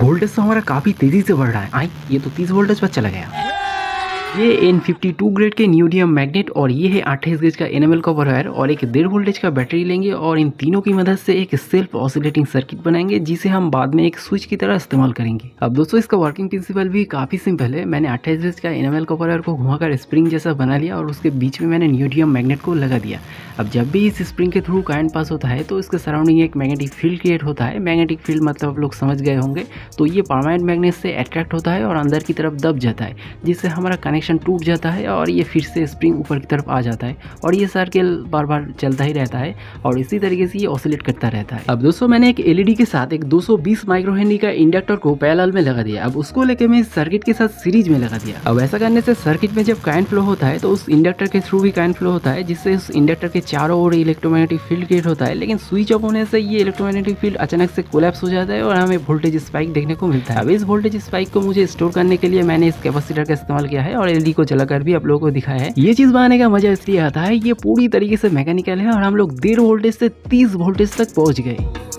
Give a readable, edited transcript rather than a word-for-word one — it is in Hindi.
वोल्टेज तो हमारा काफ़ी तेज़ी से बढ़ रहा है। आई ये तो 30 वोल्टेज पर चला गया। ये N52 ग्रेड के न्यूडियम मैग्नेट और ये है 28 गेज का एनएमएल कॉपर वायर और एक 1.5 वोल्टेज का बैटरी लेंगे और इन तीनों की मदद से एक सेल्फ ऑसिलेटिंग सर्किट बनाएंगे जिसे हम बाद में एक स्विच की तरह इस्तेमाल करेंगे। अब दोस्तों इसका वर्किंग प्रिंसिपल भी काफ़ी सिंपल है। मैंने 28 गेज का एनएमएल कॉपर वायर को घुमाकर स्प्रिंग जैसा बना लिया और उसके बीच में मैंने न्यूडियम मैग्नेट को लगा दिया। अब जब भी इस स्प्रिंग के थ्रू करंट पास होता है तो इसके सराउंडिंग एक मैग्नेटिक फील्ड क्रिएट होता है। मैग्नेटिक फील्ड मतलब आप लोग समझ गए होंगे। तो ये परमानेंट मैग्नेट से अट्रैक्ट होता है और अंदर की तरफ दब जाता है जिससे हमारा कनेक्शन टूट जाता है और ये फिर से स्प्रिंग ऊपर की तरफ आ जाता है और ये सर्किल बार बार चलता ही रहता है और इसी तरीके से ये ऑसिलेट करता रहता है। अब दोस्तों मैंने एक एलईडी के साथ एक 220 माइक्रो हेनरी का इंडक्टर को पैरेलल में लगा दिया। अब उसको लेके मैं सर्किट के साथ सीरीज में लगा दिया। अब ऐसा करने से सर्किट में जब करंट फ्लो होता है तो उस इंडक्टर के थ्रू भी करंट फ्लो होता है जिससे उस इंडक्टर के चारों ओर इलेक्ट्रोमैग्नेटिक फील्ड क्रिएट होता है। लेकिन स्विच ऑफ होने से ये इलेक्ट्रोमैग्नेटिक फील्ड अचानक से कोलैप्स हो जाता है और हमें वोल्टेज स्पाइक देखने को मिलता है। अब इस वोल्टेज स्पाइक को मुझे स्टोर करने के लिए मैंने इस कैपेसिटर का इस्तेमाल किया है और एलईडी को जलाकर भी आप लोगों को दिखाया है। ये चीज बनाने का मजा इसलिए आता है ये पूरी तरीके से मैकेनिकल है और हम लोग 1.5 वोल्टेज से 30 वोल्टेज तक पहुंच गए।